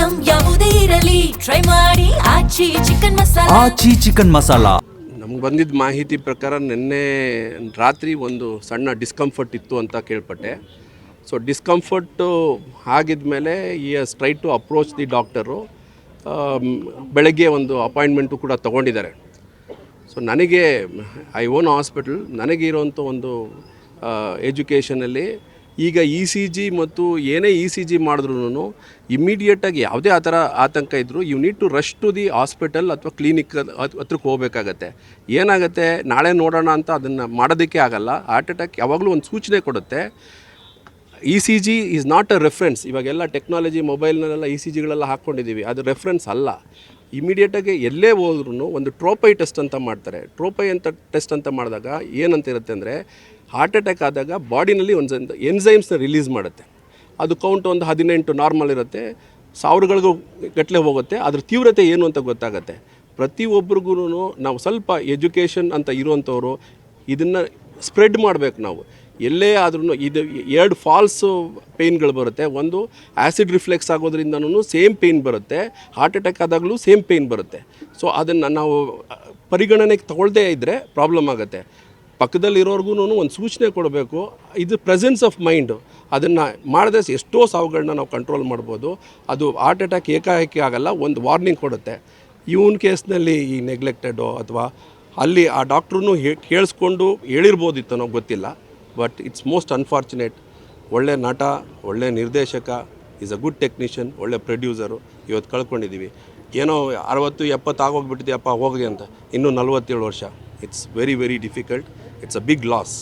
Item ಯಾವುದೇ ಇರಲಿ try ಮಾಡಿ ಆಚಿ ಚಿಕನ್ ಮಸಾಲಾ. ನಮ್ಗೆ ಬಂದಿದ್ದ ಮಾಹಿತಿ ಪ್ರಕಾರ ನಿನ್ನೆ ರಾತ್ರಿ ಒಂದು ಸಣ್ಣ ಡಿಸ್ಕಂಫರ್ಟ್ ಇತ್ತು ಅಂತ ಕೇಳ್ಪಟ್ಟೆ. ಸೊ ಡಿಸ್ಕಂಫರ್ಟು ಆಗಿದ್ಮೇಲೆ ಈ try to approach the doctor. ಬೆಳಗ್ಗೆ ಒಂದು ಅಪಾಯಿಂಟ್ಮೆಂಟು ಕೂಡ ತೊಗೊಂಡಿದ್ದಾರೆ. ಸೊ ನನಗೆ ಐ ಓನ್ ಹಾಸ್ಪಿಟಲ್, ನನಗೆ ಇರೋವಂಥ ಒಂದು ಎಜುಕೇಷನಲ್ಲಿ ಈಗ ಇ ಸಿ ಜಿ ಮತ್ತು ಏನೇ ಇ ಸಿ ಜಿ ಮಾಡಿದ್ರೂ ಇಮ್ಮಿಡಿಯೇಟಾಗಿ ಯಾವುದೇ ಆ ಥರ ಆತಂಕ ಇದ್ದರೂ you need to rush to the hospital ಅಥವಾ ಕ್ಲಿನಿಕ್ ಹತ್ರಕ್ಕೆ ಹೋಗಬೇಕಾಗತ್ತೆ. ಏನಾಗುತ್ತೆ, ನಾಳೆ ನೋಡೋಣ ಅಂತ ಅದನ್ನು ಮಾಡೋದಕ್ಕೆ ಆಗಲ್ಲ. ಹಾರ್ಟ್ ಅಟ್ಯಾಕ್ ಯಾವಾಗಲೂ ಒಂದು ಸೂಚನೆ ಕೊಡುತ್ತೆ. E C G is not a reference. ಇವಾಗೆಲ್ಲ ಟೆಕ್ನಾಲಜಿ ಮೊಬೈಲ್ನಲ್ಲೆಲ್ಲ ಇ ಸಿ ಜಿಗಳೆಲ್ಲ ಹಾಕ್ಕೊಂಡಿದ್ದೀವಿ, ಅದು ರೆಫರೆನ್ಸ್ ಅಲ್ಲ. ಇಮಿಡಿಯೇಟಾಗಿ ಎಲ್ಲೇ ಹೋದ್ರೂ ಒಂದು ಟ್ರೋಪೈ ಟೆಸ್ಟ್ ಅಂತ ಮಾಡ್ತಾರೆ. ಟ್ರೋಪೈ ಅಂತ ಟೆಸ್ಟ್ ಅಂತ ಮಾಡಿದಾಗ ಏನಂತ ಇರುತ್ತೆ ಅಂದರೆ, ಹಾರ್ಟ್ ಅಟ್ಯಾಕ್ ಆದಾಗ ಬಾಡಿನಲ್ಲಿ ಒಂದು ಎನ್ಸೈಮ್ಸ್ನ ರಿಲೀಸ್ ಮಾಡುತ್ತೆ. ಅದು ಕೌಂಟ್ ಒಂದು 18 ನಾರ್ಮಲ್ ಇರುತ್ತೆ, ಸಾವಿರಗಳಿಗೂ ಗಟ್ಟಲೆ ಹೋಗುತ್ತೆ. ಅದ್ರ ತೀವ್ರತೆ ಏನು ಅಂತ ಗೊತ್ತಾಗುತ್ತೆ. ಪ್ರತಿಯೊಬ್ಬರಿಗೂ ನಾವು ಸ್ವಲ್ಪ ಎಜುಕೇಷನ್ ಅಂತ ಇರುವಂಥವ್ರು ಇದನ್ನು ಸ್ಪ್ರೆಡ್ ಮಾಡಬೇಕು. ನಾವು ಎಲ್ಲೇ ಆದ್ರೂ ಇದು 2 ಫಾಲ್ಸು ಪೇಯ್ನ್ಗಳು ಬರುತ್ತೆ. ಒಂದು ಆ್ಯಸಿಡ್ ರಿಫ್ಲೆಕ್ಸ್ ಆಗೋದ್ರಿಂದನೂ ಸೇಮ್ ಪೇಯ್ನ್ ಬರುತ್ತೆ, ಹಾರ್ಟ್ ಅಟ್ಯಾಕ್ ಆದಾಗಲೂ ಸೇಮ್ ಪೇಯ್ನ್ ಬರುತ್ತೆ. ಸೊ ಅದನ್ನು ನಾವು ಪರಿಗಣನೆಗೆ ತಗೊಳ್ಳದೇ ಇದ್ದರೆ ಪ್ರಾಬ್ಲಮ್ ಆಗುತ್ತೆ. ಪಕ್ಕದಲ್ಲಿರೋರ್ಗು ಒಂದು ಸೂಚನೆ ಕೊಡಬೇಕು. ಇದು ಪ್ರೆಸೆನ್ಸ್ ಆಫ್ ಮೈಂಡು, ಅದನ್ನು ಮಾಡಿದ್ರೆ ಎಷ್ಟೋ ಸಾವುಗಳನ್ನ ನಾವು ಕಂಟ್ರೋಲ್ ಮಾಡ್ಬೋದು. ಅದು ಹಾರ್ಟ್ ಅಟ್ಯಾಕ್ ಏಕಾಏಕಿ ಆಗಲ್ಲ, ಒಂದು ವಾರ್ನಿಂಗ್ ಕೊಡುತ್ತೆ. ಇವನ್ ಕೇಸ್ನಲ್ಲಿ ಈ ನೆಗ್ಲೆಕ್ಟೆಡೋ ಅಥವಾ ಅಲ್ಲಿ ಆ ಡಾಕ್ಟ್ರೂ ಕೇಳಿಸ್ಕೊಂಡು ಹೇಳಿರ್ಬೋದಿತ್ತು, ನಾವು ಗೊತ್ತಿಲ್ಲ. But it's most unfortunate. ಒಳ್ಳೆ ನಟ, ಒಳ್ಳೆ ನಿರ್ದೇಶಕ, ಈಸ್ ಅ ಗುಡ್ ಟೆಕ್ನಿಷಿಯನ್, ಒಳ್ಳೆ ಪ್ರೊಡ್ಯೂಸರು ಇವತ್ತು ಕಳ್ಕೊಂಡಿದ್ದೀವಿ. ಏನೋ 60-70 ಆಗೋಗ್ಬಿಟ್ಟಿದೆಯಪ್ಪ ಹೋಗಿ ಅಂತ, ಇನ್ನೂ 47 ವರ್ಷ. It's very very difficult. It's a big loss.